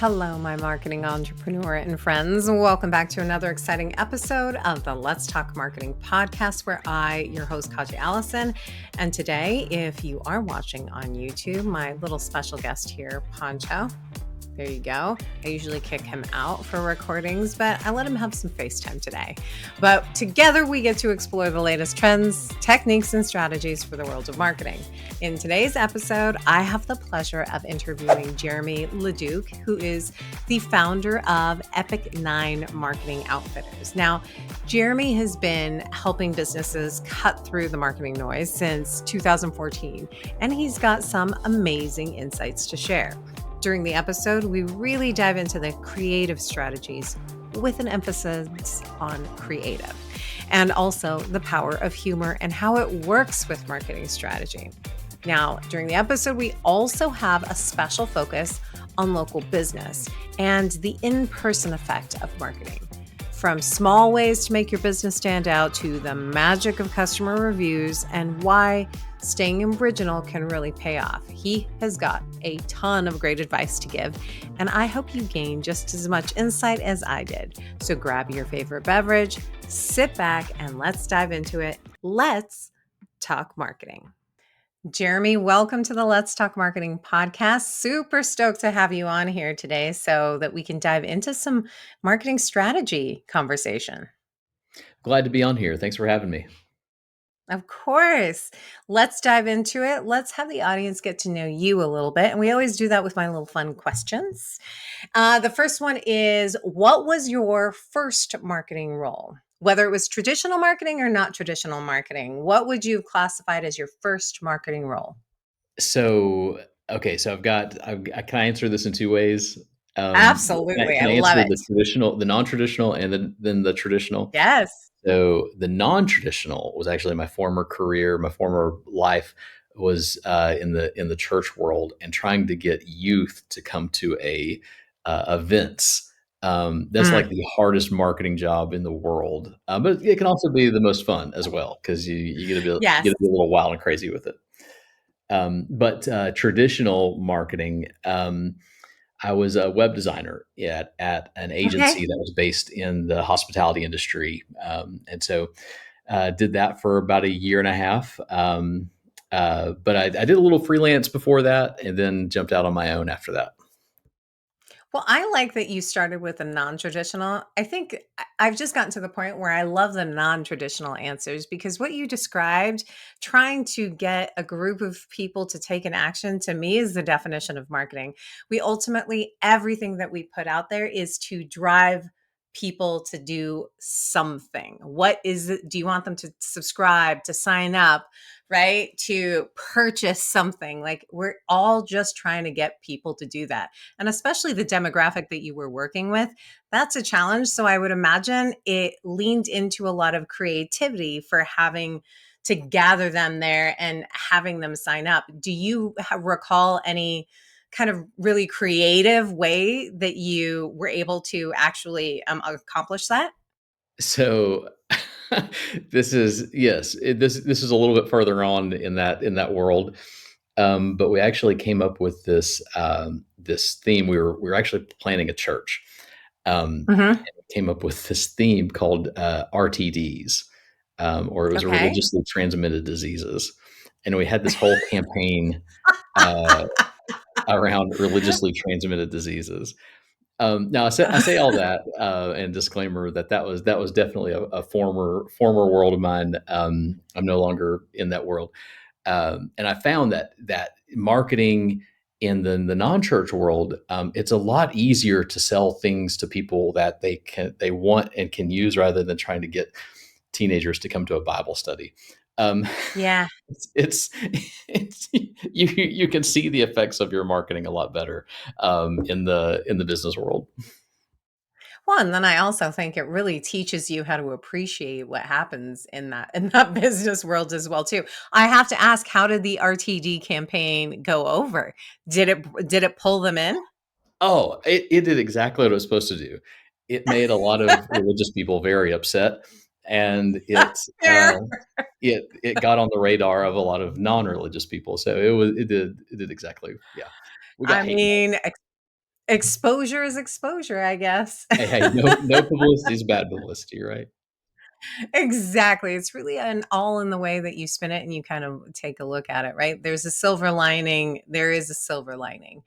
Hello, my marketing entrepreneur and friends. Welcome back to another exciting episode of the Let's Talk Marketing podcast, where your host, Katya Allison. And today, if you are watching on YouTube, my little special guest here, Poncho. There you go. I usually kick him out for recordings, but I let him have some FaceTime today. But together we get to explore the latest trends, techniques, and strategies for the world of marketing. In today's episode, I have the pleasure of interviewing Jeremy LaDuke, who is the founder of Epic 9 Marketing Outfitters. Now, Jeremy has been helping businesses cut through the marketing noise since 2014, and he's got some amazing insights to share. During the episode, we really dive into the creative strategies with an emphasis on creative, and also the power of humor and how it works with marketing strategy. Now, during the episode, we also have a special focus on local business and the in-person effect of marketing. From small ways to make your business stand out to the magic of customer reviews and why staying original can really pay off. He has got a ton of great advice to give, and I hope you gain just as much insight as I did. So grab your favorite beverage, sit back, and let's dive into it. Let's talk marketing. Jeremy, welcome to the Let's Talk Marketing podcast. Super stoked to have you on here today so that we can dive into some marketing strategy conversation. Glad to be on here. Thanks for having me. Of course. Let's dive into it. Let's have the audience get to know you a little bit. And we always do that with my little fun questions. The first one is, what was your first marketing role? Whether it was traditional marketing or not traditional marketing, what would you have classified as your first marketing role? So can I answer this in two ways? Absolutely. Can I I love answer it. the traditional, the non-traditional, and then the traditional? Yes. So the non-traditional was actually my former career. My former life was in the church world and trying to get youth to come to events. That's like the hardest marketing job in the world, but it can also be the most fun as well because you get to be Yes. a little wild and crazy with it. But traditional marketing, I was a web designer at an agency that was based in the hospitality industry, and so did that for about a year and a half. But I did a little freelance before that, and then jumped out on my own after that. Well, I like that you started with a non-traditional. I think I've just gotten to the point where I love the non-traditional answers because what you described, trying to get a group of people to take an action, to me is the definition of marketing. We ultimately, everything that we put out there is to drive people to do something. What is it? Do you want them to subscribe, to sign up, right? To purchase something? Like, we're all just trying to get people to do that. And especially the demographic that you were working with, that's a challenge. So I would imagine it leaned into a lot of creativity for having to gather them there and having them sign up. Do you recall any kind of really creative way that you were able to actually accomplish that? So this is yes, this is a little bit further on in that world, but we actually came up with this theme. We were actually planning a church, and Hmm. we came up with this theme called RTDs, or it was Okay. religiously transmitted diseases, and we had this whole campaign uh, around religiously transmitted diseases. Now I say all that, and disclaimer that was definitely a former world of mine. I'm no longer in that world, and I found that marketing in the non-church world, it's a lot easier to sell things to people that they want and can use rather than trying to get teenagers to come to a Bible study. Um, Yeah. it's, it's you can see the effects of your marketing a lot better in the business world. Well, and then I also think it really teaches you how to appreciate what happens in that business world as well too. I have to ask, how did the RTD campaign go over? Did it pull them in? Oh, it did exactly what it was supposed to do. It made a lot of religious people very upset, and Fair. it got on the radar of a lot of non-religious people. So it did exactly, yeah. We got I hate mail. mean, Exposure is exposure, I guess. Hey, hey, no publicity is bad publicity, right? Exactly. It's really an all in the way that you spin it and you kind of take a look at it, right? There's a silver lining. There is a silver lining.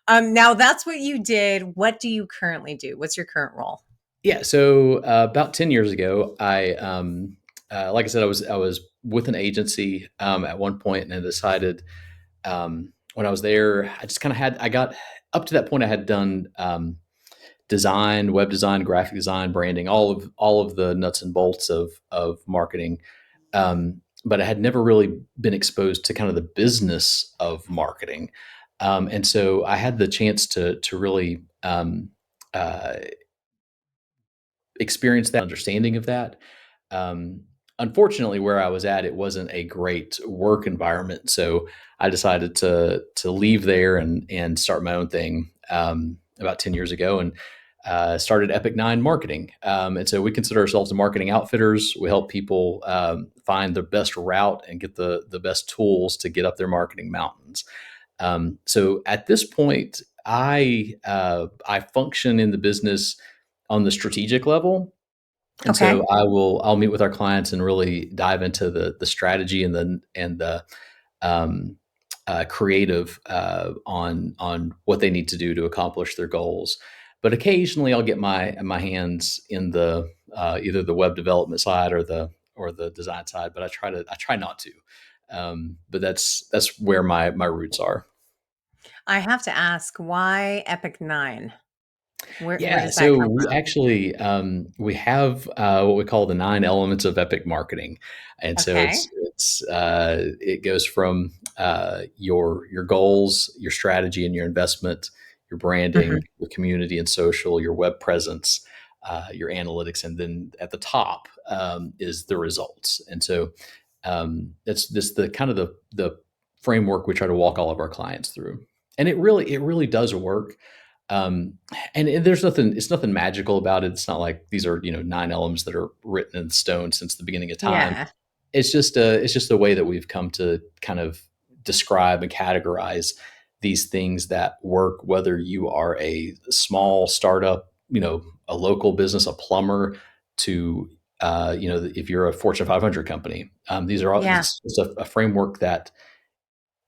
Now that's what you did. What do you currently do? What's your current role? Yeah. So about 10 years ago, like I said, I was with an agency at one point, and I decided when I was there, I just kind of I got up to that point. I had done design, web design, graphic design, branding, all of the nuts and bolts of marketing. But I had never really been exposed to kind of the business of marketing, and so I had the chance to really uh, experience that understanding of that. Um, Unfortunately, where I was at, it wasn't a great work environment, so I decided to leave there and start my own thing about 10 years ago, and started Epic Nine Marketing. And so we consider ourselves marketing outfitters. We help people find the best route and get the best tools to get up their marketing mountains. So at this point, I function in the business on the strategic level, and Okay. so I'll meet with our clients and really dive into the strategy and the um, creative on what they need to do to accomplish their goals. But occasionally, I'll get my hands in the either the web development side or the design side. But I try not to. But that's where my roots are. I have to ask, why Epic Nine? Where Yeah, does that so come we from? actually we have what we call the 9 elements of epic marketing, and so Okay. it goes from your goals, your strategy, and your investment, your branding, Mhm. your community and social, your web presence, your analytics, and then at the top is the results. And so that's this the kind of the framework we try to walk all of our clients through, and it really does work. um, and there's nothing, it's nothing magical about it. It's not like these are, 9 elements that are written in stone since the beginning of time. Yeah. It's just a way that we've come to kind of describe and categorize these things that work, whether you are a small startup, a local business, a plumber, to if you're a Fortune 500 company. These are all, Yeah. it's a framework that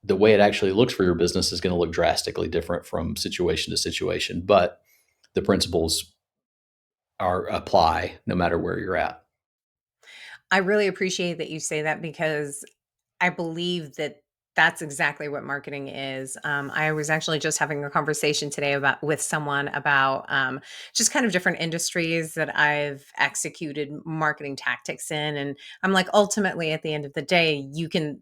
the way it actually looks for your business is going to look drastically different from situation to situation, but the principles are apply no matter where you're at. I really appreciate that you say that because I believe that that's exactly what marketing is. I was actually just having a conversation today about with someone about just kind of different industries that I've executed marketing tactics in, and I'm like, ultimately, at the end of the day, you can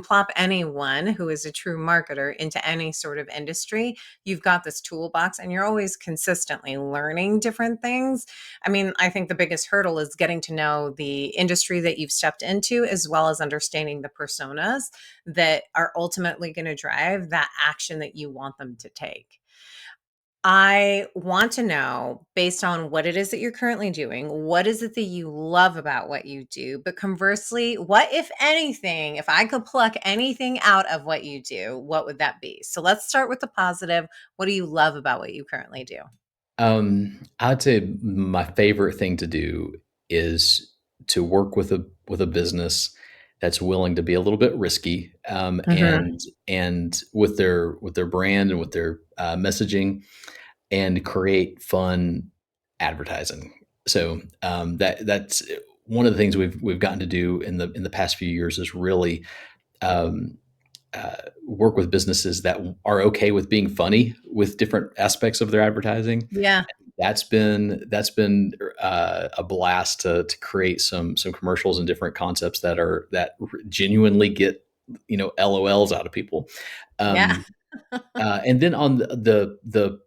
plop anyone who is a true marketer into any sort of industry. You've got this toolbox, and you're always consistently learning different things. I mean, I think the biggest hurdle is getting to know the industry that you've stepped into, as well as understanding the personas that are ultimately going to drive that action that you want them to take. I want to know, based on what it is that you're currently doing, what is it that you love about what you do? But conversely, what, if anything, if I could pluck anything out of what you do, what would that be? So let's start with the positive. What do you love about what you currently do? I'd say my favorite thing to do is to work with a business that's willing to be a little bit risky, Mhm. and with their brand and with their messaging, and create fun advertising. So that's one of the things we've gotten to do in the past few years is really um, work with businesses that are okay with being funny with different aspects of their advertising. Yeah. That's been a blast to create some commercials and different concepts that genuinely get LOLs out of people. Yeah. Um, and then on the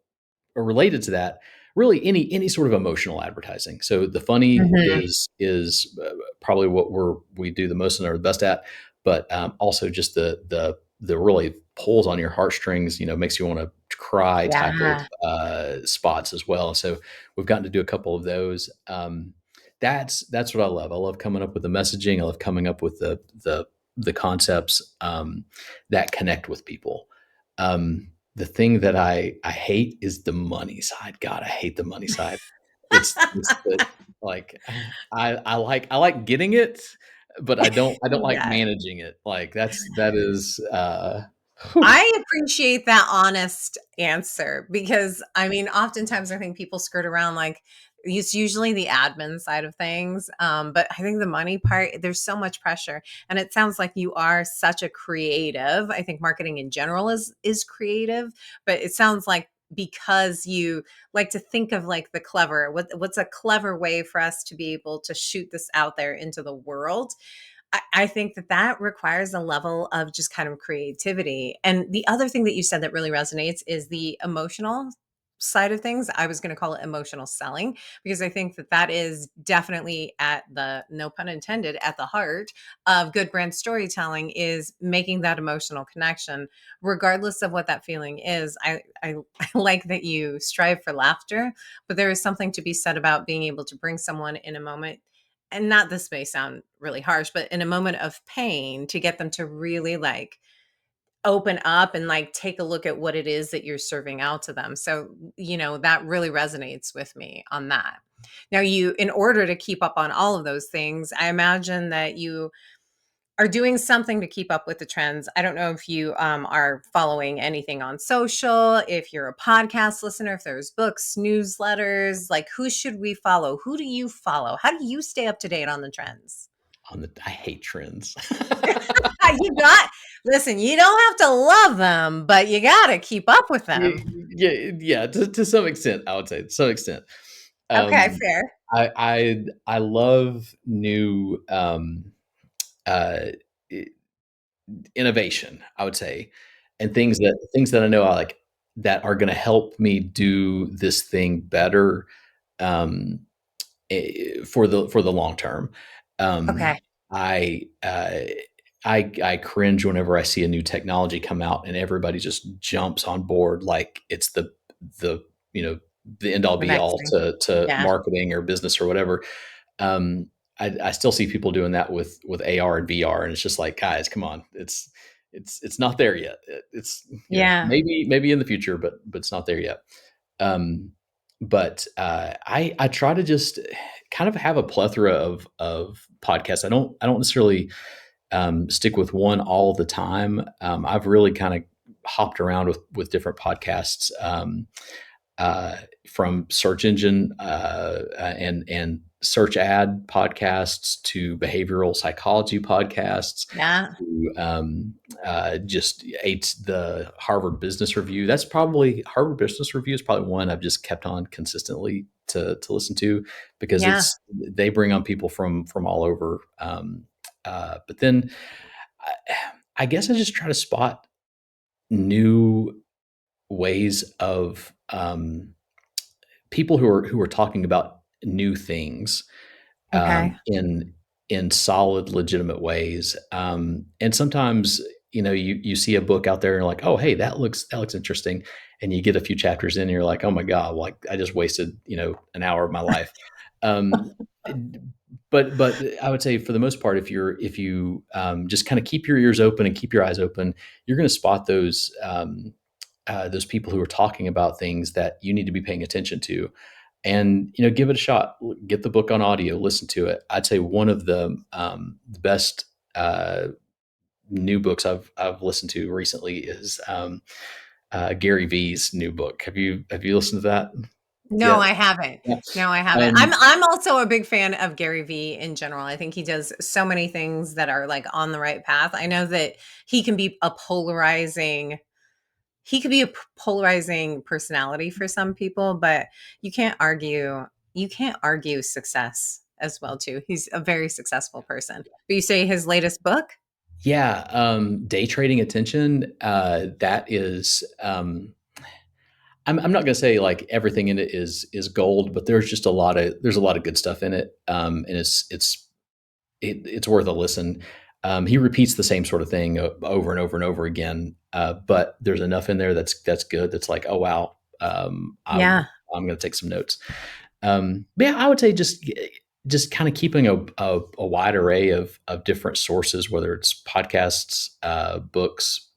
related to that, really any sort of emotional advertising. So the funny Mhm. is probably what we do the most and are the best at, but also just the really pulls on your heartstrings, makes you want to cry type of Yeah. spots as well. So we've gotten to do a couple of those. That's what I love. I love coming up with the messaging. I love coming up with the concepts that connect with people. Um, the thing that I hate is the money side. God, I hate the money side. It's the like, I like getting it, but I don't like Yeah. managing it. Like, that is, whew. I appreciate that honest answer because I mean, oftentimes I think people skirt around like it's usually the admin side of things. But I think the money part, there's so much pressure. And it sounds like you are such a creative. I think marketing in general is creative, but it sounds like because you like to think of like the clever, what's a clever way for us to be able to shoot this out there into the world. I think that that requires a level of just kind of creativity. And the other thing that you said that really resonates is the emotional side of things. I was going to call it emotional selling because I think that that is definitely at the, no pun intended, at the heart of good brand storytelling is making that emotional connection, regardless of what that feeling is. I like that you strive for laughter, but there is something to be said about being able to bring someone in a moment, and not, this may sound really harsh, but in a moment of pain to get them to really like open up and like take a look at what it is that you're serving out to them. So, that really resonates with me on that. Now, in order to keep up on all of those things, I imagine that you are doing something to keep up with the trends. I don't know if you are following anything on social, if you're a podcast listener, if there's books, newsletters, like who should we follow? Who do you follow? How do you stay up to date on the trends? I hate trends. You got, listen, you don't have to love them, but you got to keep up with Yeah, them. yeah, to some extent, I would say, to some extent. Okay, Um, fair. I love new, uh, I innovation, I would say, and things that I know I like that are gonna help me do this thing better, um, for the long term. Um, Okay. I, I cringe whenever I see a new technology come out and everybody just jumps on board like it's the, you know, the end all The be next all thing. to Yeah. marketing or business or whatever. Um, I still see people doing that with AR and VR, and it's just like, guys, come on, it's not there yet. It's, Yeah. maybe in the future, but it's not there yet. Um, but I try to just kind of have a plethora of podcasts. I don't necessarily stick with one all the time. I've really kind of hopped around with different podcasts. Uh, from search engine and search ad podcasts to behavioral psychology podcasts Yeah. to just ate the Harvard Business Review. Harvard Business Review is probably one I've just kept on consistently to listen to because Yeah. they bring on people from all over. But then I, I guess I just try to spot new ways of people who are talking about new things Okay. in solid, legitimate ways. And sometimes, you see a book out there and you're like, oh, hey, that looks interesting, and you get a few chapters in and you're like, oh my god, like I just wasted an hour of my life. Um, but I would say for the most part, if you just kind of keep your ears open and keep your eyes open, you're going to spot those people who are talking about things that you need to be paying attention to, and give it a shot. Get the book on audio, listen to it. I'd say one of the best new books I've listened to recently is Gary Vee's new book. Have you listened to that No, yet? I haven't. Yeah. No, I haven't. I'm Um, I'm also a big fan of Gary Vee in general. I think he does so many things that are like on the right path. I know that he can be a polarizing he could be a polarizing personality for some people, but you can't argue success as well too. He's a very successful person. But you say his latest book? yeah, day trading attention. That is. I'm not going to say like everything in it is gold, but there's a lot of good stuff in it, and it's worth a listen. He repeats the same sort of thing over and over and over again, but there's enough in there that's good. That's like, oh wow, I'm Yeah. I'm going to take some notes. But yeah, I would say just kind of keeping a wide array of different sources, whether it's podcasts, books,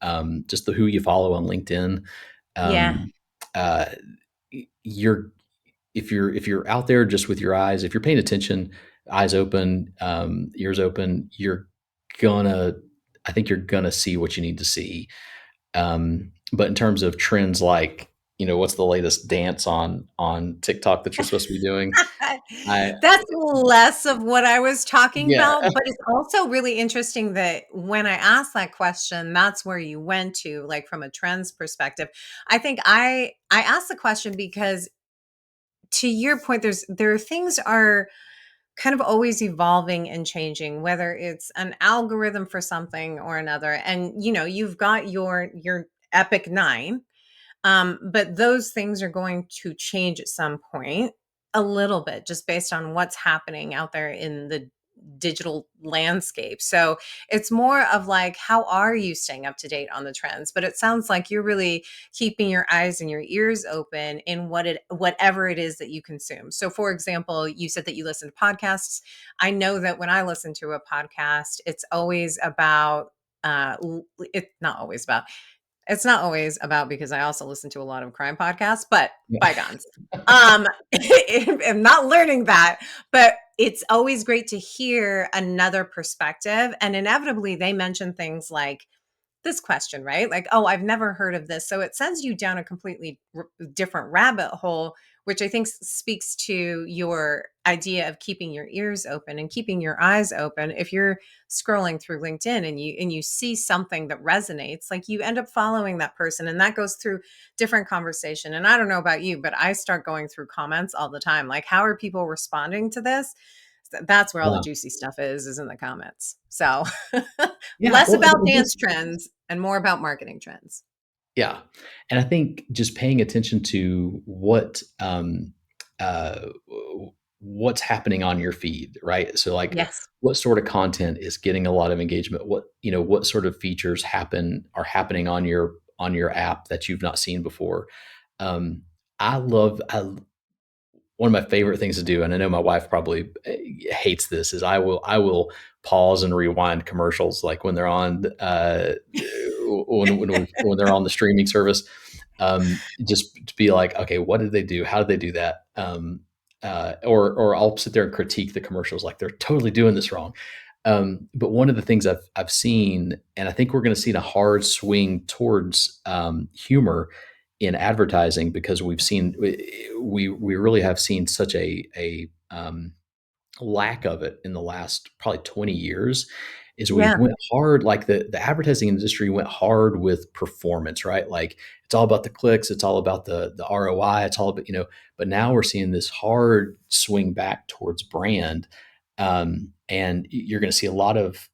just the who you follow on LinkedIn. Yeah. Um, uh, you're if you're out there just with your eyes, if you're paying attention, eyes open, ears open, gonna I think you're gonna see what you need to see. But in terms of trends, like, what's the latest dance on TikTok that you're supposed to be doing? I That's less of what I was talking Yeah, about, but it's also really interesting that when I asked that question, that's where you went to, like, from a trends perspective. I think I asked the question because, to your point, there are things are kind of always evolving and changing, whether it's an algorithm for something or another. And you've got your epic 9. But those things are going to change at some point a little bit, just based on what's happening out there in the digital landscape. So it's more of like, how are you staying up to date on the trends? But it sounds like you're really keeping your eyes and your ears open in whatever it is that you consume. So for example, you said that you listen to podcasts. I know that when I listen to a podcast, it's always about it's not always about, because I also listen to a lot of crime podcasts, but yeah, bygones. I'm not learning that, but it's always great to hear another perspective. And inevitably, they mention things like this question, right? Like, oh, I've never heard of this. So it sends you down a completely different rabbit hole, which I think speaks to your idea of keeping your ears open and keeping your eyes open. If you're scrolling through LinkedIn and you see something that resonates, like, you end up following that person, and that goes through different conversation. And I don't know about you, but I start going through comments all the time. Like, how are people responding to this? That's where all the yeah, juicy stuff is in the comments. So yeah. less Well, about and dance just trends and more about marketing trends. Yeah, and I think just paying attention to uh, what's happening on your feed, right? So, like, Yes. what sort of content is getting a lot of engagement? What sort of features are happening on your app that you've not seen before? Um, I One of my favorite things to do, and I know my wife probably hates this, is I will pause and rewind commercials, like when they're on when they're on the streaming service, just to be like, okay, what did they do? How did they do that? Or I'll sit there and critique the commercials, like they're totally doing this wrong. But one of the things I've seen, and I think we're going to see a hard swing towards humor in advertising, because we really have seen such a lack of it in the last probably 20 years. Is we Yeah. went hard, like the advertising industry went hard with performance, right? Like, it's all about the clicks, it's all about the ROI, it's all about, but now we're seeing this hard swing back towards brand. And you're going to see a lot of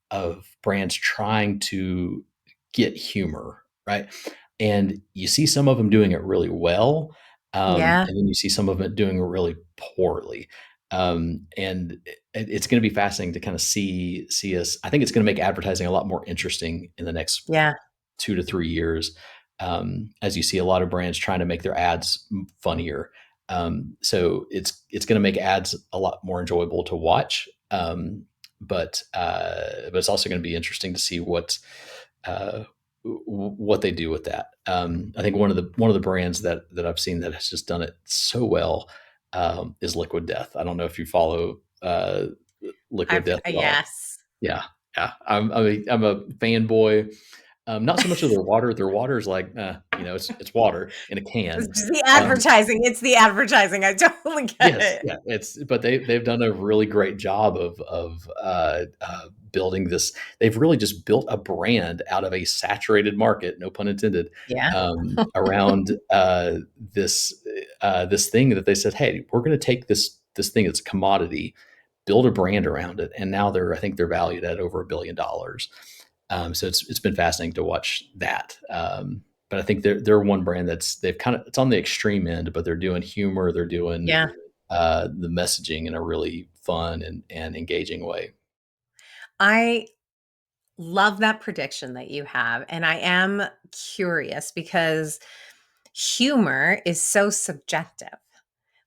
brands trying to get humor, right? And you see some of them doing it really well, Yeah. and then you see some of it doing it really poorly. And it's going to be fascinating to kind of see us. I think it's going to make advertising a lot more interesting in the next Yeah. 2 to 3 years, as you see a lot of brands trying to make their ads funnier. So it's going to make ads a lot more enjoyable to watch. But it's also going to be interesting to see uh, what they do with that. I think one of the brands that I've seen that has just done it so well, is Liquid Death. I don't know if you follow Liquid Death at all. Yes. Yeah, yeah. I'm a fanboy. Not so much of their water. Their water is like, it's water in a It's can. the Um, advertising. It's the advertising. I totally get Yes, it. yeah, but they've done a really great job of building this. They've really just built a brand out of a saturated market, no pun intended, Yeah. around this thing that they said, "Hey, we're going to take this thing that's a commodity, build a brand around it," and now I think they're valued at over $1 billion. So it's been fascinating to watch that. But I think they're one brand they've kind of, it's on the extreme end, but they're doing humor, they're doing Yeah. the messaging in a really fun and engaging way. I love that prediction that you have. And I am curious because humor is so subjective.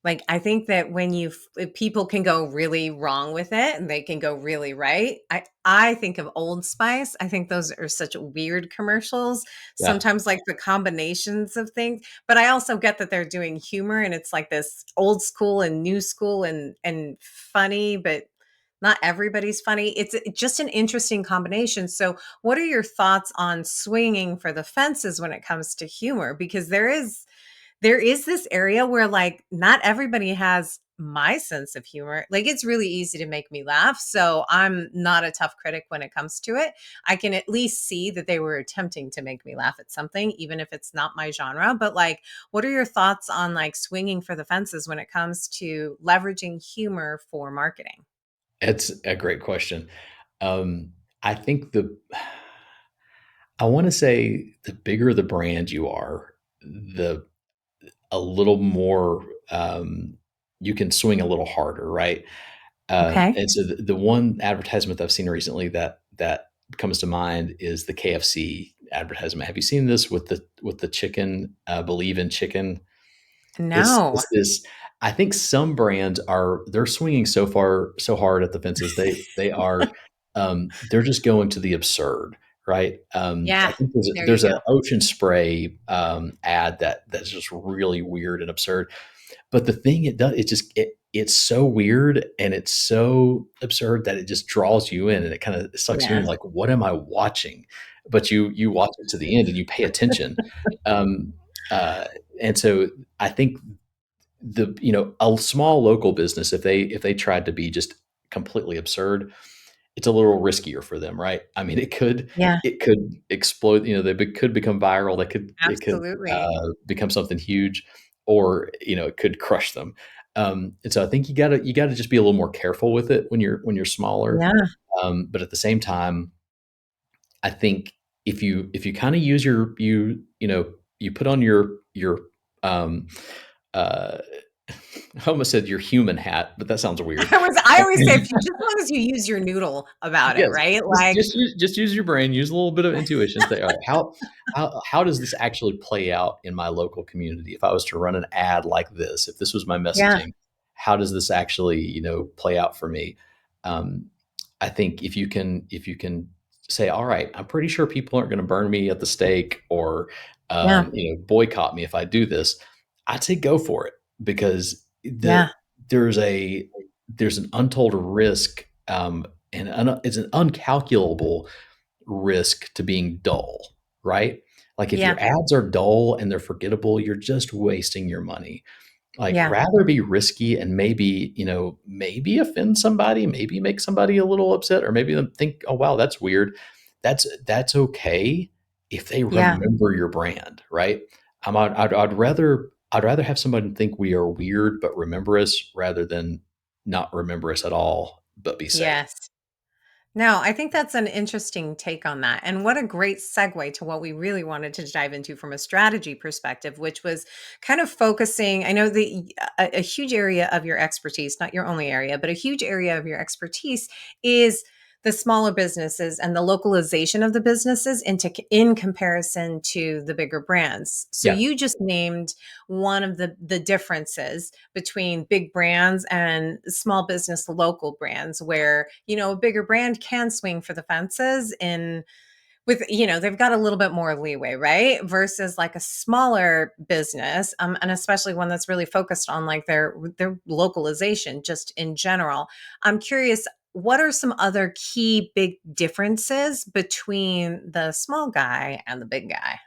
Like, I think that when people can go really wrong with it and they can go really right. I think of Old Spice. I think those are such weird commercials. Yeah. Sometimes like the combinations of things, but I also get that they're doing humor and it's like this old school and new school and funny, but not everybody's funny. It's just an interesting combination. So, what are your thoughts on swinging for the fences when it comes to humor? Because there is this area where like not everybody has my sense of humor. Like it's really easy to make me laugh. So I'm not a tough critic when it comes to it. I can at least see that they were attempting to make me laugh at something, even if it's not my genre. But like, what are your thoughts on like swinging for the fences when it comes to leveraging humor for marketing? It's a great question. Um, I think I want to say the bigger the brand you are, the a little more you can swing a little harder, right? Okay. And so the one advertisement I've seen recently that comes to mind is the KFC advertisement. Have you seen this with the chicken? Believe in chicken. No. It's this. I think some brands they're swinging so hard at the fences. They are they're just going to the absurd, right? I Yeah. think There you there's an go. ocean spray ad that's just really weird and absurd. But the thing it does, it's so weird and it's so absurd that it just draws you in and it kind of sucks you in. Yeah. Like, what am I watching? But you watch it to the end and you pay attention. Um, uh, and so I think a small local business, if they tried to be just completely absurd, it's a little riskier for them, right? I mean, Yeah. it could explode. Could become viral. It could Absolutely. become something huge, or it could crush them. And so I think you gotta just be a little more careful with it when you're smaller. Yeah. But at the same time, I think if you kind of use you put on your um, uh, I almost said your human hat, but that sounds weird. I always say if you just as long as you use your noodle about it, Yes, right? just Like, use your brain, use a little bit of intuition, say, "All right, how does this actually play out in my local community? If I was to run an ad like this, if this was my yeah, messaging, how does this actually, play out for me?" Um, I think if you can say, "All right, I'm pretty sure people aren't gonna burn me at the stake or, yeah, boycott me if I do this," I'd say go for it because yeah, there's an untold risk, it's an uncalculable risk to being dull, right? Like if yeah, your ads are dull and they're forgettable, you're just wasting your money. Like yeah, rather be risky and maybe offend somebody, maybe make somebody a little upset, or maybe them think, "Oh wow, that's weird." That's okay if they yeah, remember your brand, right? I'd rather have somebody think we are weird but remember us rather than not remember us at all but be safe. yes. No, I think that's an interesting take on that. And what a great segue to what we really wanted to dive into from a strategy perspective, which was kind of focusing. I know a huge area of your expertise, not your only area, but a huge area of your expertise is the smaller businesses and the localization of the businesses in comparison to the bigger brands. So Yeah. you just named one of the differences between big brands and small business local brands where a bigger brand can swing for the fences in with they've got a little bit more leeway, right, versus like a smaller business, and especially one that's really focused on like their localization just in general. I'm curious, what are some other key big differences between the small guy and the big guy?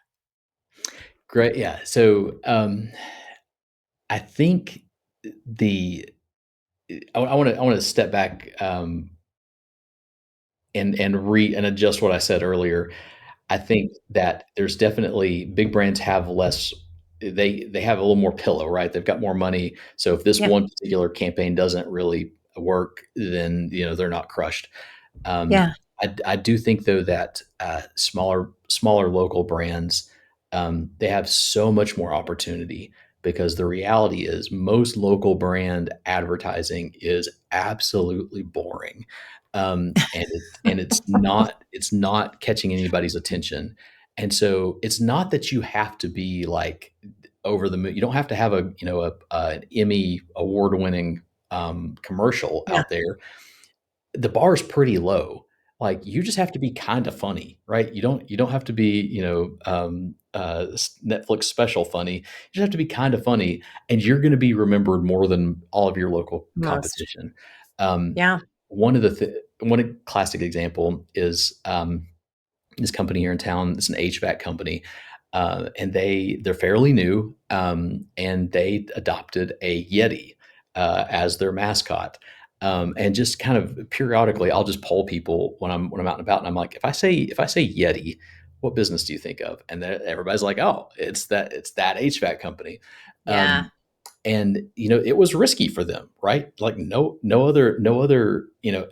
Great. Yeah. So I think the I want to step back and adjust what I said earlier. I think that there's definitely big brands have less. They have a little more pillow, right? They've got more money. So if this Yeah, one particular campaign doesn't really work, then they're not crushed. Um, yeah, I do think though that smaller local brands, they have so much more opportunity because the reality is most local brand advertising is absolutely boring, and it's not catching anybody's attention. And so it's not that you have to be like over the moon. You don't have to have an Emmy award winning commercial Yeah. out there. The bar is pretty low. Like, you just have to be kind of funny, right? You don't have to be, Netflix special funny. You just have to be kind of funny, and you're going to be remembered more than all of your local Most. competition. Um, Yeah. one classic example is this company here in town. It's an HVAC company, and they're fairly new, and they adopted a Yeti as their mascot. And just kind of periodically, I'll just poll people when I'm out and about, and I'm like, if I say Yeti, what business do you think of? And everybody's like, oh, it's that HVAC company. Yeah. And it was risky for them, right? Like, no other,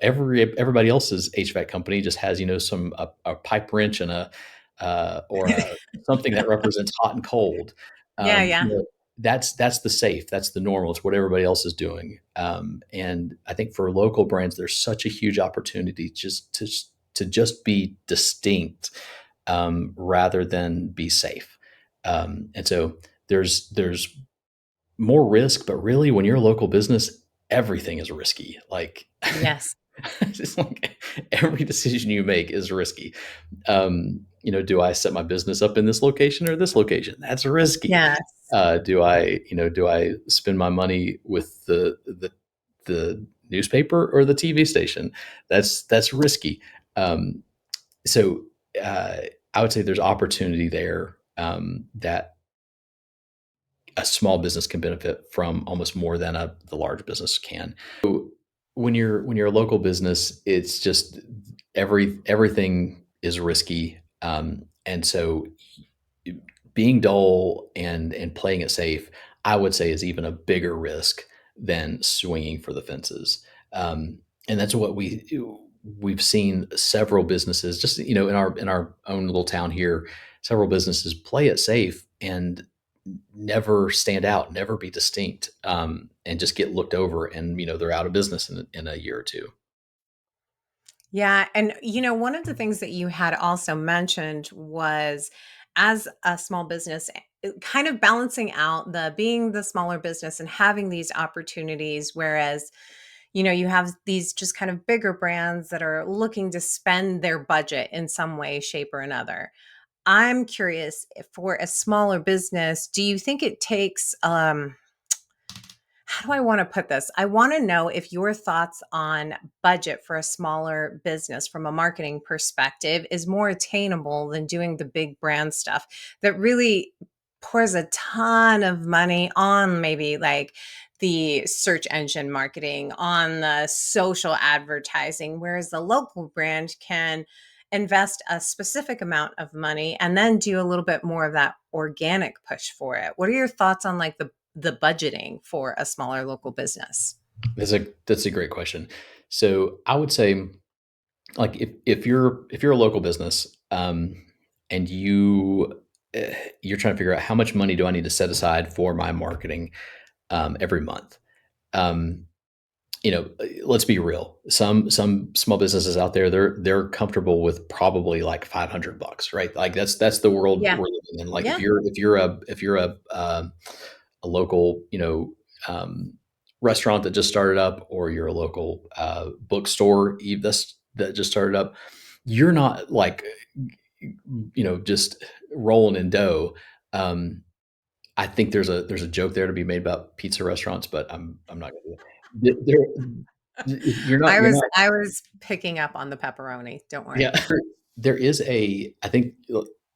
everybody else's HVAC company just has, some a pipe wrench and or something that represents hot and cold. Yeah. um, Yeah. you know, that's the safe, that's the normal, it's what everybody else is doing. And I think for local brands, there's such a huge opportunity just to just be distinct, rather than be safe. And so there's more risk, but really, when you're a local business, everything is risky. Like, Yes. it's like every decision you make is risky. Do I set my business up in this location or this location? That's risky. Yes. Do I spend my money with the newspaper or the TV station? That's risky. Um, so uh, I would say there's opportunity there, that a small business can benefit from almost more than the large business can. So when you're a local business, it's just everything is risky, and so being dull and playing it safe, I would say, is even a bigger risk than swinging for the fences. And that's what we've seen several businesses, just in our own little town here, several businesses play it safe and never stand out, never be distinct, and just get looked over, and they're out of business in a year or two. Yeah. And, one of the things that you had also mentioned was, as a small business, kind of balancing out the being the smaller business and having these opportunities, whereas, you have these just kind of bigger brands that are looking to spend their budget in some way, shape, or another. I'm curious, if for a smaller business, do you think it takes, how do I want to put this? I want to know if your thoughts on budget for a smaller business from a marketing perspective is more attainable than doing the big brand stuff that really pours a ton of money on, maybe like the search engine marketing, on the social advertising, whereas the local brand can invest a specific amount of money and then do a little bit more of that organic push for it. What are your thoughts on like the budgeting for a smaller local business? That's a great question. So I would say, like, if you're a local business, and you're trying to figure out how much money do I need to set aside for my marketing, every month. Um, let's be real. Some small businesses out there, they're comfortable with probably like $500, right? Like, that's the world Yeah. we're living in. Like, if Yeah. you're a local, restaurant that just started up, or you're a local bookstore that just started up, you're not like, just rolling in dough. Um, I think there's a joke there to be made about pizza restaurants, but I'm not gonna do it. You're not I you're was not I was picking up on the pepperoni. Don't yeah. worry. There is I think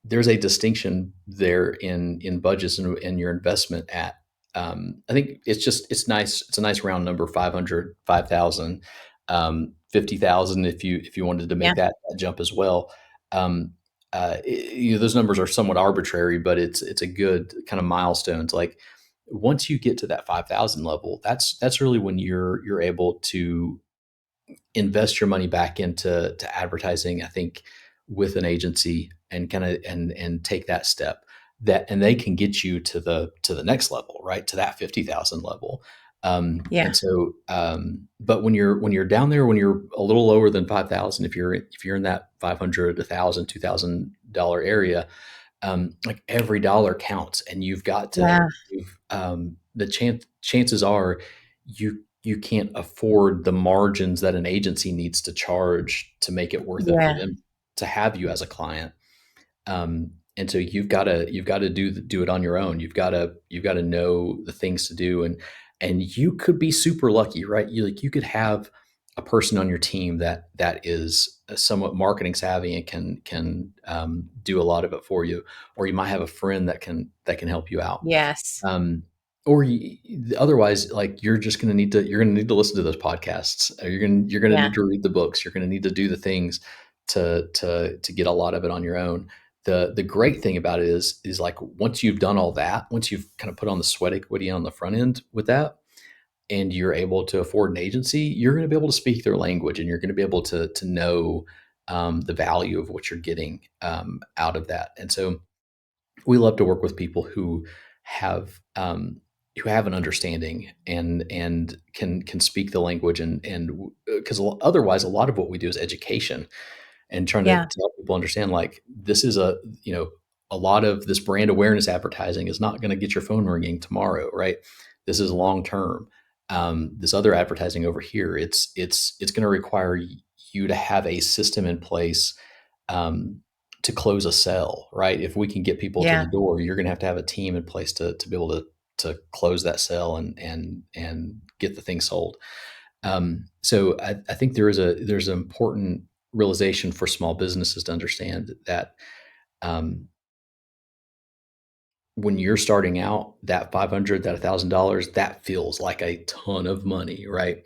there's a distinction there in budgets and your investment at. I think it's nice. It's a nice round number: 500, 5,000, 50,000. If you wanted to Yeah. make that jump as well. Um, those numbers are somewhat arbitrary, but it's a good kind of milestones. Like, once you get to that 5,000 level, that's really when you're able to invest your money back into advertising, I think, with an agency, and kind of and take that step, and they can get you to the next level, right, to that 50,000 level. Yeah. And so, but when you're down there, when you're a little lower than 5,000, if you're in that 500, 1,000, $2,000 area, like every dollar counts, and you've got to, Yeah. the chances are you can't afford the margins that an agency needs to charge to make it worth it for Yeah. them to have you as a client. And so you've got to do it on your own. You've got to know the things to do, and you could be super lucky, right? You could have a person on your team that is somewhat marketing savvy and can do a lot of it for you, or you might have a friend that can help you out. Yes. Um, or otherwise, like you're gonna need to listen to those podcasts. Or you're gonna Yeah. need to read the books. You're gonna need to do the things to get a lot of it on your own. The great thing about it is like once you've done all that, once you've kind of put on the sweat equity on the front end with that, and you're able to afford an agency, you're going to be able to speak their language, and you're going to be able to know the value of what you're getting out of that. And so we love to work with people have who have an understanding and can speak the language, and because otherwise a lot of what we do is education and trying to Yeah. help people understand, like, this is a lot of this brand awareness advertising is not going to get your phone ringing tomorrow, right? This is long term. This other advertising over here, it's going to require you to have a system in place um, to close a sale, right? If we can get people to Yeah. the door, you're going to have a team in place to be able to close that sale and get the thing sold. So I think there's an important realization for small businesses to understand that um, when you're starting out, that 500, that $1,000, that feels like a ton of money, right?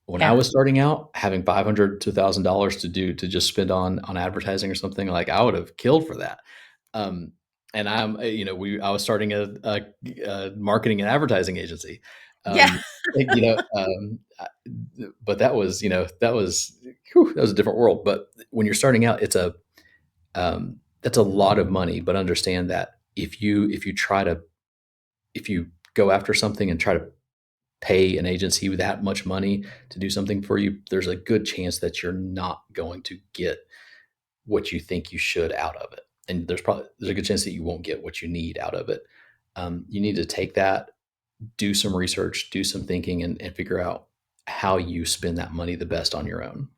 When I Yeah. was starting out, having 500 to $1,000 to just spend on advertising or something, like, I would have killed for that. Um, and I was starting a marketing and advertising agency. Yeah. But that was a different world. But when you're starting out, that's a lot of money. But understand that if you go after something and try to pay an agency that much money to do something for you, there's a good chance that you're not going to get what you think you should out of it. And there's a good chance that you won't get what you need out of it. You need to take that, do some research, do some thinking, and figure out how you spend that money the best on your own.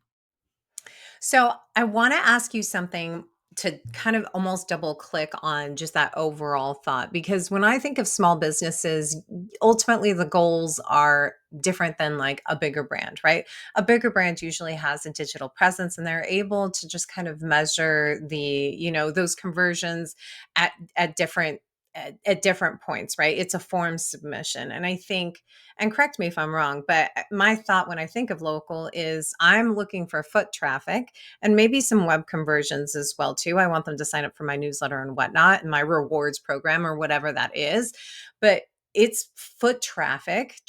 So I want to ask you something to kind of almost double click on just that overall thought. Because when I think of small businesses, ultimately the goals are different than like a bigger brand, right? A bigger brand usually has a digital presence and they're able to just kind of measure those conversions at different at different points, right? It's a form submission. And I think, and correct me if I'm wrong, but my thought when I think of local is I'm looking for foot traffic and maybe some web conversions as well too. I want them to sign up for my newsletter and whatnot and my rewards program or whatever that is. But it's foot traffic,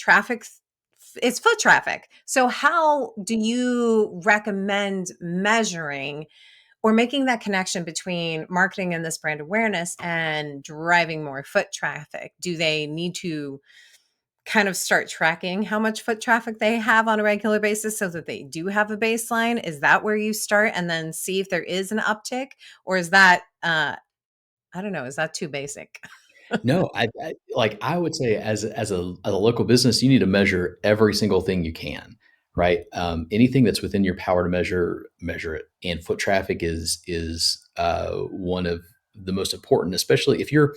it's foot traffic. So how do you recommend measuring or making that connection between marketing and this brand awareness and driving more foot traffic? Do they need to kind of start tracking how much foot traffic they have on a regular basis so that they do have a baseline? Is that where you start and then see if there is an uptick? Or is that, I don't know, is that too basic? No, I would say as a local business, you need to measure every single thing you can, right? Anything that's within your power to measure it. And foot traffic is one of the most important, especially if you're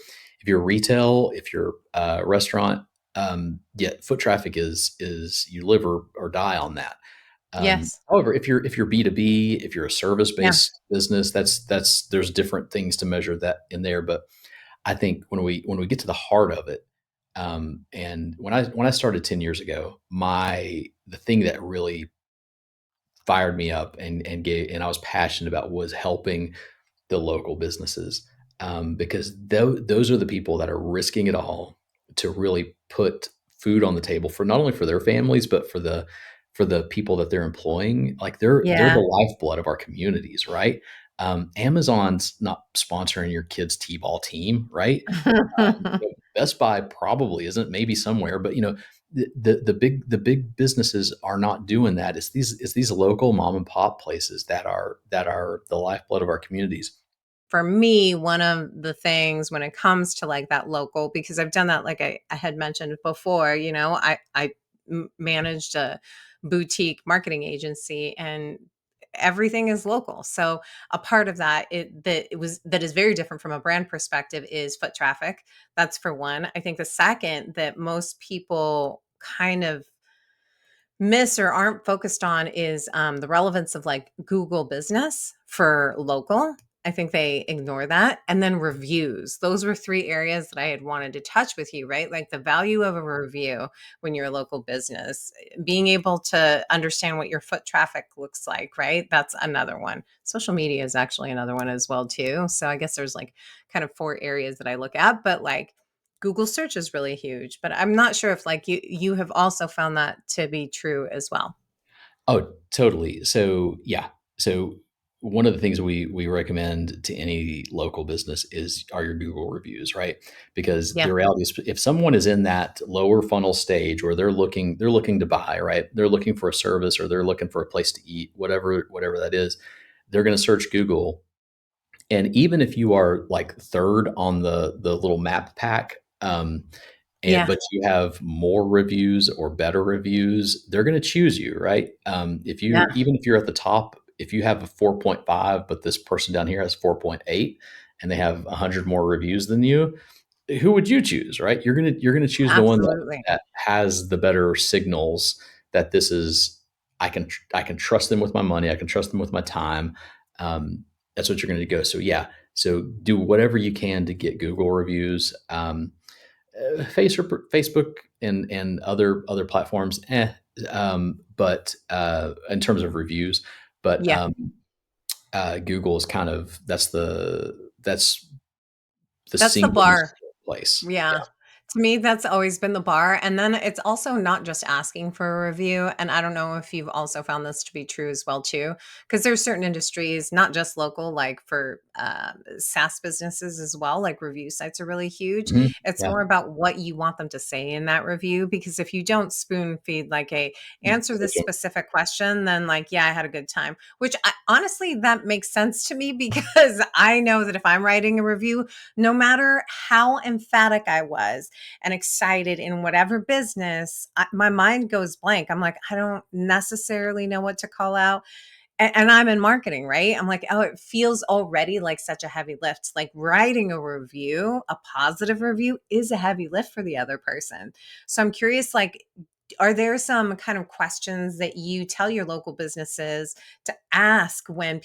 retail, if you're a restaurant. Yeah, foot traffic is you live or die on that. Yes. However, if you're B2B, if you're a service Yeah. based business, that's there's different things to measure that in there. But I think when we get to the heart of it, and when I started 10 years ago, the thing that really fired me up and I was passionate about was helping the local businesses, because those are the people that are risking it all to really put food on the table for not only for their families but for the people that they're employing. Like, they're Yeah. the lifeblood of our communities, right? Amazon's not sponsoring your kids' t-ball team, right? Best Buy probably isn't, maybe somewhere, but the big businesses are not doing that. It's these local mom and pop places that are the lifeblood of our communities. for me, one of the things when it comes to like that local, because I've done that, like I had mentioned before, I managed a boutique marketing agency, and everything is local. So a part of that that is very different from a brand perspective is foot traffic. That's for one. I think the second that most people kind of miss or aren't focused on is the relevance of like Google Business for local. I think they ignore that. And then reviews. Those were three areas that I had wanted to touch with you, right? Like the value of a review when you're a local business, being able to understand what your foot traffic looks like, right? That's another one. Social media is actually another one as well, too. So I guess there's like kind of four areas that I look at, but like Google search is really huge, but I'm not sure if like you have also found that to be true as well. Oh, totally. So, yeah. So one of the things we recommend to any local business are your Google reviews, right? Because Yeah. the reality is if someone is in that lower funnel stage where they're looking to buy, right? They're looking for a service or they're looking for a place to eat, whatever that is, they're going to search Google. And even if you are like third on the little map pack, Yeah. but you have more reviews or better reviews, they're going to choose you, right? If Yeah. you even if you're at the top, if you have a 4.5, but this person down here has 4.8, and they have 100 more reviews than you, who would you choose, right? You're gonna choose the one that Absolutely. that has the better signals that this is I can trust them with my money, I can trust them with my time. That's what you're going to go. So yeah, so do whatever you can to get Google reviews. Facebook and other platforms, but in terms of reviews, but Yeah. Google is kind of that's the That's the single bar. place. Yeah. To me, that's always been the bar. And then it's also not just asking for a review. And I don't know if you've also found this to be true as well, too, because there's certain industries, not just local, like for SaaS businesses as well, like review sites are really huge. Mhm. It's Yeah, more about what you want them to say in that review, because if you don't spoon feed like a answer this specific question, then like, yeah, I had a good time, which honestly, that makes sense to me because I know that if I'm writing a review, no matter how emphatic I was and excited in whatever business, my mind goes blank. I'm like, I don't necessarily know what to call out. And I'm in marketing, right? I'm like, oh, it feels already like such a heavy lift. Like writing a review, a positive review is a heavy lift for the other person. So I'm curious, like, are there some kind of questions that you tell your local businesses to ask when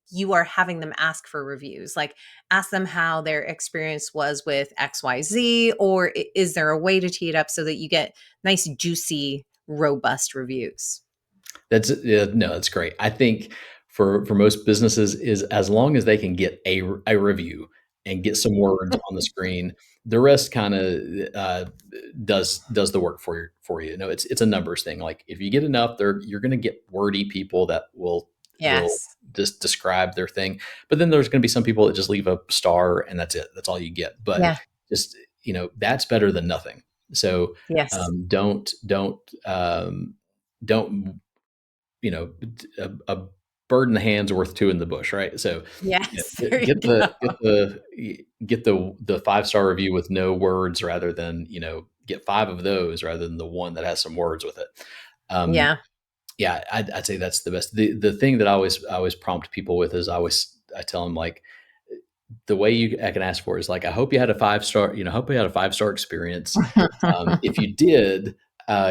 you are having them ask for reviews? Like ask them how their experience was with XYZ, or is there a way to tee it up so that you get nice, juicy, robust reviews? that's yeah, no, that's great. I think for most businesses is as long as they can get a review and get some words on the screen, the rest kind of does the work for you. No, it's a numbers thing. Like if you get enough, you're going to get wordy people that will Yes. just describe their thing. But then there's going to be some people that just leave a star and that's it. That's all you get. But Yeah. just that's better than nothing. So Yes. don't a bird in the hand's worth two in the bush, right? So Yes. There you get the go. the 5-star review with no words rather than get five of those rather than the one that has some words with it. Um, Yeah. yeah, I'd say that's the best. The thing that I always prompt people with is I tell them like the way I can ask for is like, I hope you had a 5-star, hope you had a 5-star experience. If you did,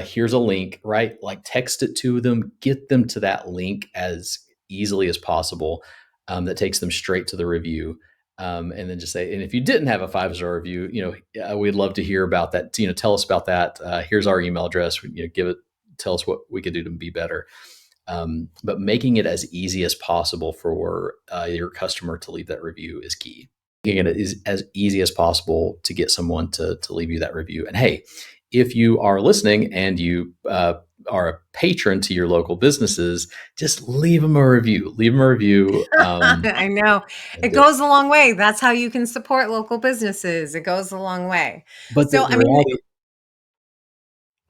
here's a link, right? Like text it to them, get them to that link as easily as possible. That takes them straight to the review. And then just say, and if you didn't have a 5-star review, we'd love to hear about that. Tell us about that. Here's our email address. Tell us what we could do to be better. But making it as easy as possible for your customer to leave that review is key. Making it is as easy as possible to get someone to leave you that review. And hey, if you are listening and you are a patron to your local businesses, just leave them a review. Leave them a review. I know. It And, goes a long way. That's how you can support local businesses. It goes a long way. but So, the I mean, reality,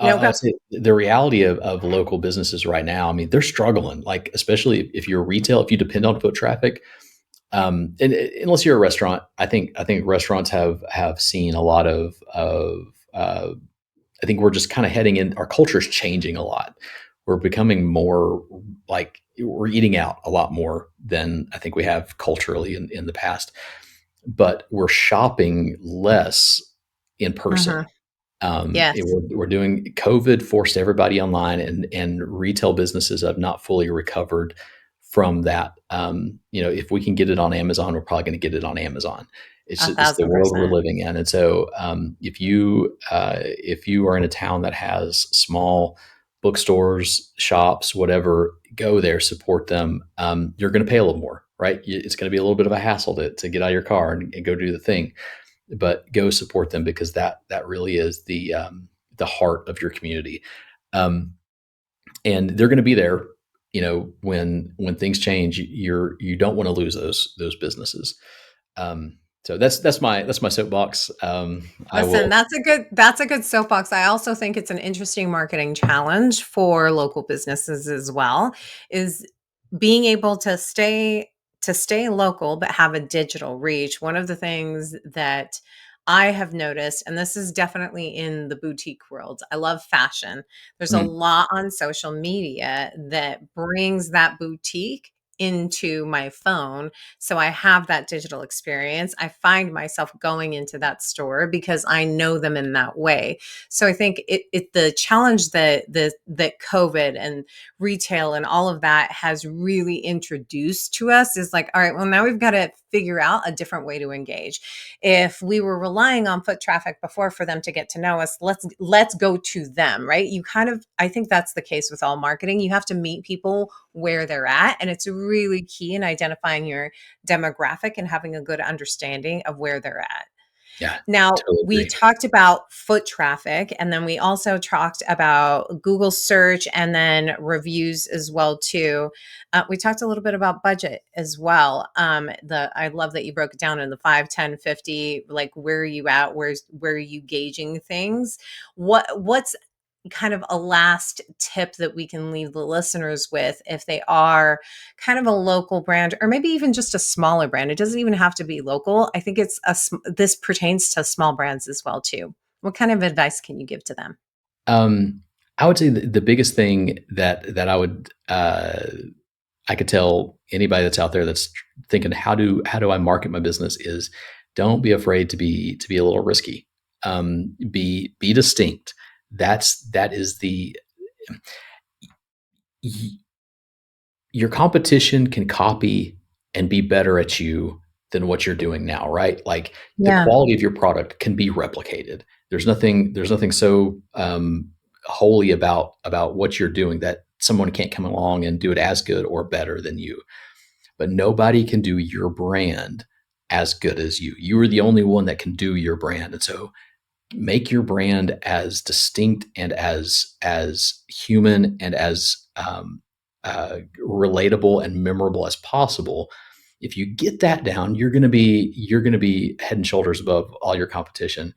no, I'll go. say the reality of local businesses right now, I mean, they're struggling. Like, especially if you're retail, if you depend on foot traffic, And unless you're a restaurant, I think restaurants have seen a lot of uh, I think we're just kind of heading in. Our culture is changing a lot. We're becoming more like we're eating out a lot more than I think we have culturally in the past. But we're shopping less in person. Hmm. Yes. We're doing COVID forced everybody online, and retail businesses have not fully recovered from that. If we can get it on Amazon, we're probably going to get it on Amazon. A It's the thousand world we're percent. living in, and so if you are in a town that has small bookstores, shops, whatever, go there, support them. You're going to pay a little more, right? It's going to be a little bit of a hassle to get out of your car and go do the thing, but go support them because that really is the heart of your community. Um, and they're going to be there, when things change. You don't want to lose those businesses. So that's my soapbox. I Listen, will. that's a good soapbox. I also think it's an interesting marketing challenge for local businesses as well, is being able to stay local but have a digital reach. One of the things that I have noticed, and this is definitely in the boutique world. I love fashion. There's a Mm, lot on social media that brings that boutique into my phone, so I have that digital experience. I find myself going into that store because I know them in that way. So I think the challenge that COVID and retail and all of that has really introduced to us is like, all right, well, now we've got to figure out a different way to engage. If we were relying on foot traffic before for them to get to know us, let's go to them, right? I think that's the case with all marketing. You have to meet people where they're at, and it's really key in identifying your demographic and having a good understanding of where they're at. yeah, Now, totally we agree. talked about foot traffic, and then we also talked about Google search and then reviews as well too. We talked a little bit about budget as well. The I love that you broke it down in the 5, 10, 50. Like, where are you at? Where are you gauging things? What's kind of a last tip that we can leave the listeners with if they are kind of a local brand, or maybe even just a smaller brand? It doesn't even have to be local. I think this pertains to small brands as well too. What kind of advice can you give to them? Um, I would say the biggest thing that I could tell anybody that's out there that's thinking, how do I market my business, is don't be afraid to be a little risky. Be distinct. That is the y- your competition can copy and be better at you than what you're doing now, right? Like, the Yeah. quality of your product can be replicated. There's nothing so holy about what you're doing that someone can't come along and do it as good or better than you. But nobody can do your brand as good as you. You are the only one that can do your brand. And so make your brand as distinct and as human and as relatable and memorable as possible. If you get that down, you're going to be head and shoulders above all your competition.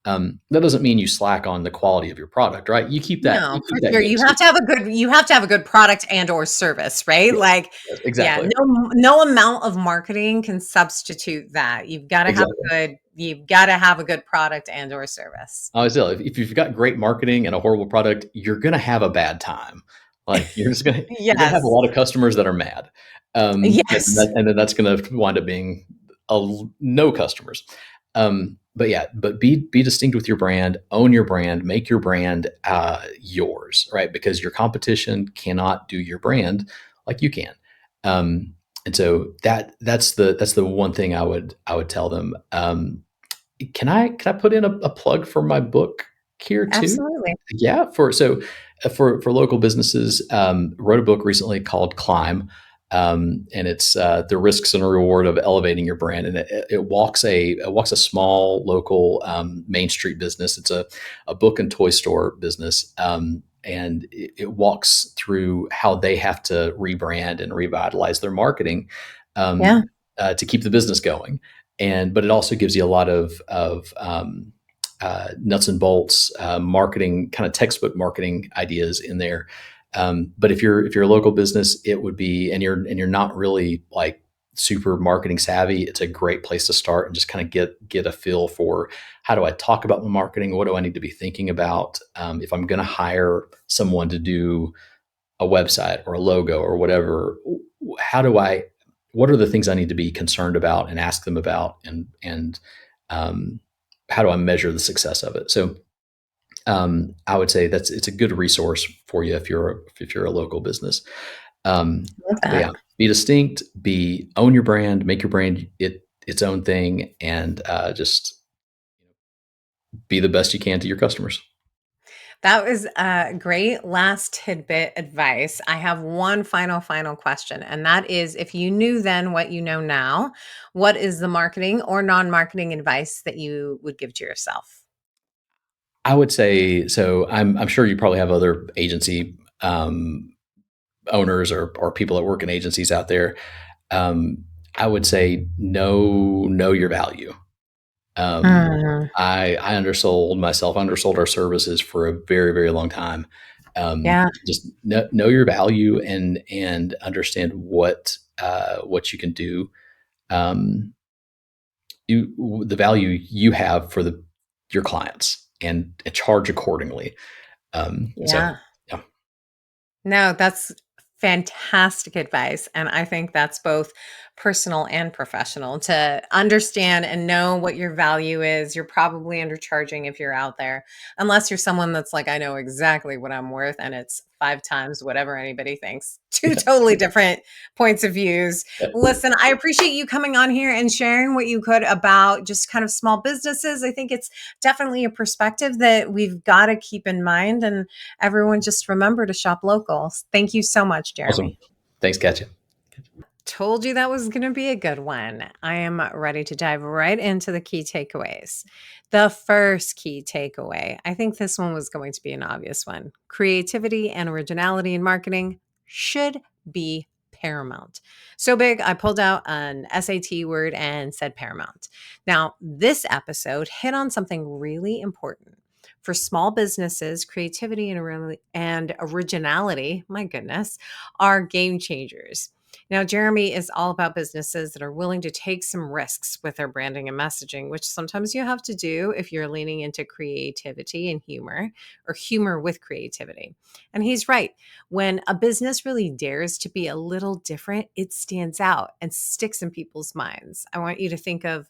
That doesn't mean you slack on the quality of your product, right? You keep that No, you for keep that sure. game You have to have a good product and or service, right? Yes, Like, yes, yeah, exactly, no amount of marketing can substitute that. exactly. You've got to have a good product and or service. I always tell, if you've got great marketing and a horrible product, you're gonna have a bad time. Like, you're gonna have a Yes. lot of customers that are mad, Yes. and then that's gonna wind up being no customers. But yeah, but be distinct with your brand, own your brand, make your brand yours, right? Because your competition cannot do your brand like you can. Um, and so that's the one thing I would tell them. Can I put in a plug for my book here too? Absolutely. Yeah, for local businesses, wrote a book recently called Climb, and it's the risks and reward of elevating your brand, and it walks a small local Main Street business. It's a book and toy store business, and it walks through how they have to rebrand and revitalize their marketing Yeah. um, to keep the business going. But it also gives you a lot of nuts and bolts marketing, kind of textbook marketing ideas in there. But if you're a local business, it would be, and you're not really like super marketing savvy, it's a great place to start and just kind of get a feel for how do I talk about my marketing? What do I need to be thinking about? If I'm going to hire someone to do a website or a logo or whatever, how do I, what are the things I need to be concerned about and ask them about? And um, how do I measure the success of it? So I would say it's a good resource for you if you're a local business. Love But that. yeah, be distinct, own your brand, make your brand its own thing, and just be the best you can to your customers. That was a great last tidbit advice. I have one final question, and that is if you knew then what you know now, what is the marketing or non marketing advice that you would give to yourself? I would say so. I'm sure you probably have other agency owners or people that work in agencies out there. Um, I would say know your value. Um, Mm, I undersold myself, undersold our services for a very, very long time. yeah, Just know your value and understand what you can do. Um, the value you have for your clients and charge accordingly. So yeah. yeah, No, that's fantastic advice. And I think that's both personal and professional to understand and know what your value is. You're probably undercharging if you're out there, unless you're someone that's like, I know exactly what I'm worth and it's 5 times whatever anybody thinks. Two yeah, totally different points of views. yeah. Listen, I appreciate you coming on here and sharing what you could about just kind of small businesses. I think it's definitely a perspective that we've got to keep in mind. And everyone just remember to shop local. Thank you so much, Awesome. Jeremy. Thanks, Katya. Told you that was going to be a good one. I am ready to dive right into the key takeaways. The first key takeaway, I think this one was going to be an obvious one. Creativity and originality in marketing should be paramount. So big, I pulled out an SAT word and said paramount. Now, this episode hit on something really important. For small businesses, creativity and originality, my goodness, are game changers. Now, Jeremy is all about businesses that are willing to take some risks with their branding and messaging, which sometimes you have to do if you're leaning into creativity and humor or humor with creativity. And he's right. When a business really dares to be a little different, it stands out and sticks in people's minds. I want you to think of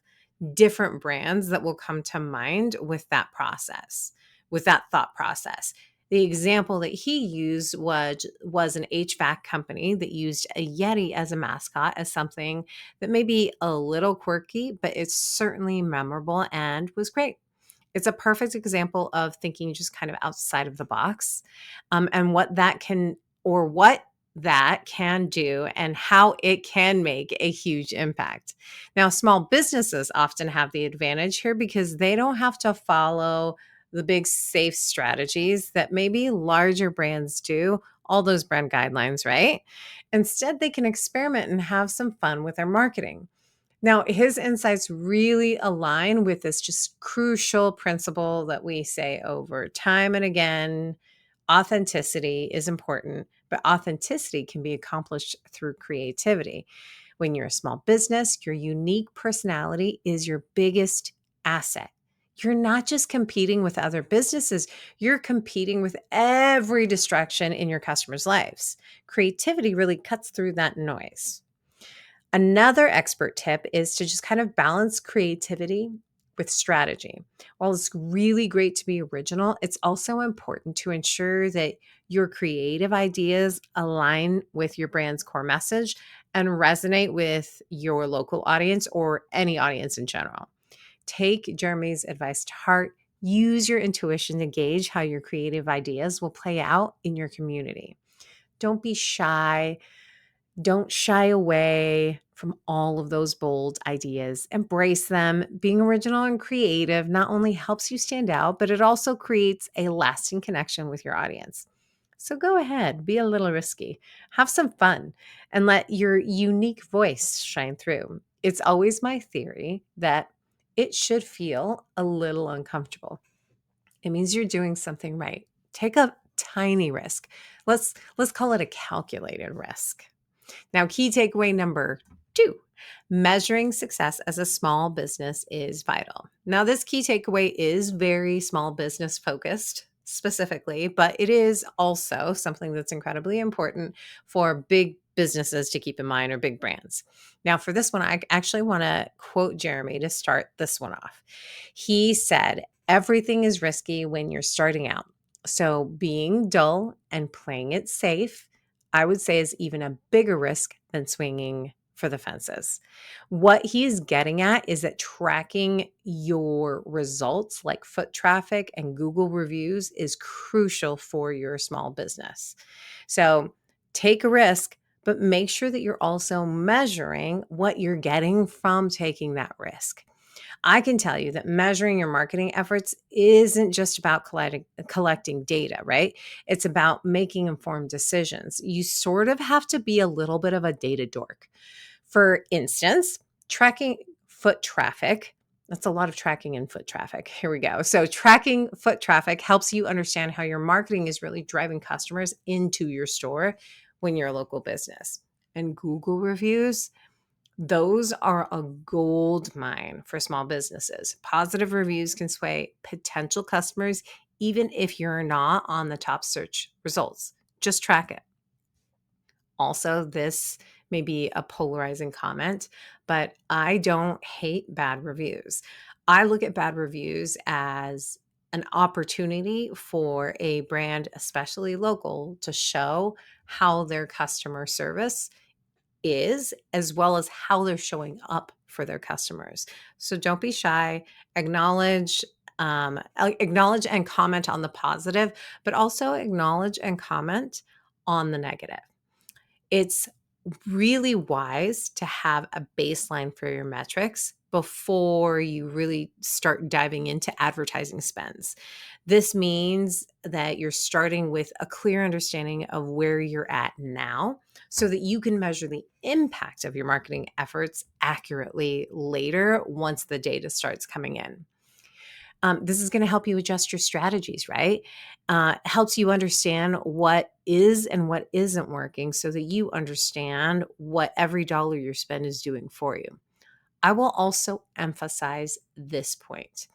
different brands that will come to mind with that process, with that thought process. The example that he used was an HVAC company that used a Yeti as a mascot as something that may be a little quirky, but it's certainly memorable and was great. It's a perfect example of thinking just kind of outside of the box, and what that can do and how it can make a huge impact. Now, small businesses often have the advantage here because they don't have to follow the big safe strategies that maybe larger brands do, all those brand guidelines, right? Instead, they can experiment and have some fun with their marketing. Now, his insights really align with this just crucial principle that we say over time and again. Authenticity is important, but authenticity can be accomplished through creativity. When you're a small business, your unique personality is your biggest asset. You're not just competing with other businesses, you're competing with every distraction in your customers' lives. Creativity really cuts through that noise. Another expert tip is to just kind of balance creativity with strategy. While it's really great to be original, it's also important to ensure that your creative ideas align with your brand's core message and resonate with your local audience or any audience in general. Take Jeremy's advice to heart. Use your intuition to gauge how your creative ideas will play out in your community. Don't be shy. Don't shy away from all of those bold ideas. Embrace them. Being original and creative not only helps you stand out, but it also creates a lasting connection with your audience. So go ahead, be a little risky, have some fun, and let your unique voice shine through. It's always my theory that it should feel a little uncomfortable. It means you're doing something right. Take a tiny risk. Let's call it a calculated risk. Now, key takeaway number 2, measuring success as a small business is vital. Now, this key takeaway is very small business focused specifically, but it is also something that's incredibly important for big businesses to keep in mind, or big brands. Now, for this one, I actually want to quote Jeremy to start this one off. He said, "Everything is risky when you're starting out. So being dull and playing it safe, I would say, is even a bigger risk than swinging for the fences." What he's getting at is that tracking your results like foot traffic and Google reviews is crucial for your small business. So take a risk, but make sure that you're also measuring what you're getting from taking that risk. I can tell you that measuring your marketing efforts isn't just about collecting data, right? It's about making informed decisions. You sort of have to be a little bit of a data dork. For instance, tracking foot traffic. That's a lot of tracking in foot traffic. Here we go. So, tracking foot traffic helps you understand how your marketing is really driving customers into your store when you're a local business. And Google reviews, those are a gold mine for small businesses. Positive reviews can sway potential customers, even if you're not on the top search results. Just track it. Also, this may be a polarizing comment, but I don't hate bad reviews. I look at bad reviews as an opportunity for a brand, especially local, to show how their customer service is, as well as how they're showing up for their customers. So don't be shy. Acknowledge and comment on the positive, but also acknowledge and comment on the negative. It's really wise to have a baseline for your metrics before you really start diving into advertising spends. This means that you're starting with a clear understanding of where you're at now so that you can measure the impact of your marketing efforts accurately later once the data starts coming in. This is going to help you adjust your strategies, right? Helps you understand what is and what isn't working so that you understand what every dollar you spend is doing for you. I will also emphasize this point: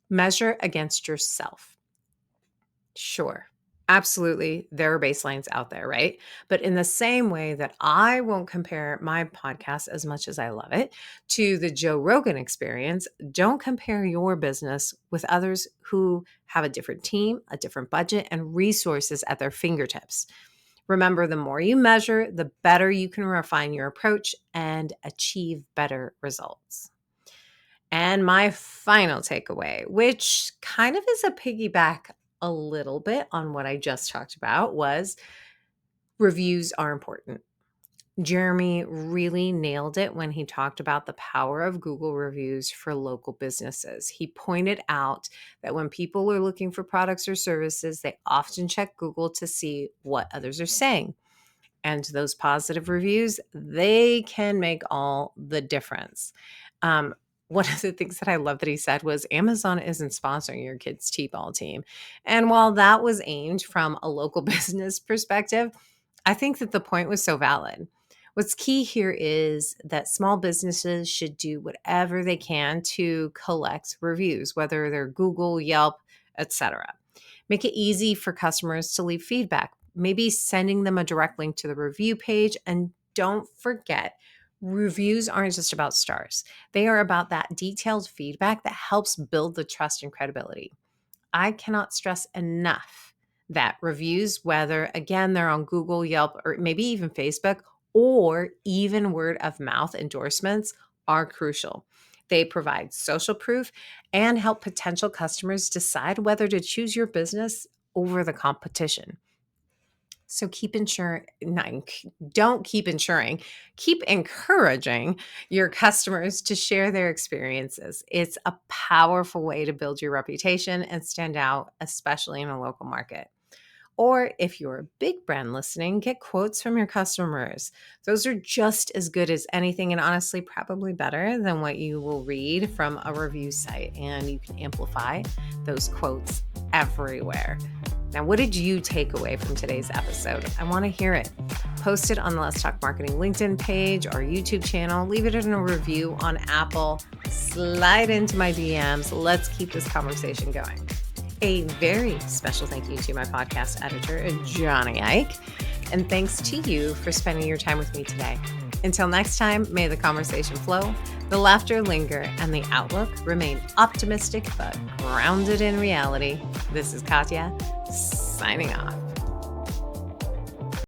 measure against yourself. Sure. Absolutely. There are baselines out there, right? But in the same way that I won't compare my podcast, as much as I love it, to the Joe Rogan experience, don't compare your business with others who have a different team, a different budget, and resources at their fingertips. Remember, the more you measure, the better you can refine your approach and achieve better results. And my final takeaway, which kind of is a piggyback a little bit on what I just talked about, was reviews are important. Jeremy really nailed it when he talked about the power of Google reviews for local businesses. He pointed out that when people are looking for products or services, they often check Google to see what others are saying. And those positive reviews, they can make all the difference. Um, one of the things that I love that he said was, Amazon isn't sponsoring your kids' T-ball team. And while that was aimed from a local business perspective, I think that the point was so valid. What's key here is that small businesses should do whatever they can to collect reviews, whether they're Google, Yelp, etc. Make it easy for customers to leave feedback, maybe sending them a direct link to the review page. And don't forget, reviews aren't just about stars. They are about that detailed feedback that helps build the trust and credibility. I cannot stress enough that reviews, whether again they're on Google, Yelp, or maybe even Facebook, or even word of mouth endorsements, are crucial. They provide social proof and help potential customers decide whether to choose your business over the competition. So don't keep ensuring, keep encouraging your customers to share their experiences. It's a powerful way to build your reputation and stand out, especially in a local market. Or if you're a big brand listening, get quotes from your customers. Those are just as good as anything, and honestly, probably better than what you will read from a review site. And you can amplify those quotes everywhere. Now, what did you take away from today's episode? I want to hear it. Post it on the Let's Talk Marketing LinkedIn page or YouTube channel. Leave it in a review on Apple. Slide into my DMs. Let's keep this conversation going. A very special thank you to my podcast editor, Johnny Ike. And thanks to you for spending your time with me today. Until next time, may the conversation flow, the laughter linger, and the outlook remain optimistic but grounded in reality. This is Katya, signing off.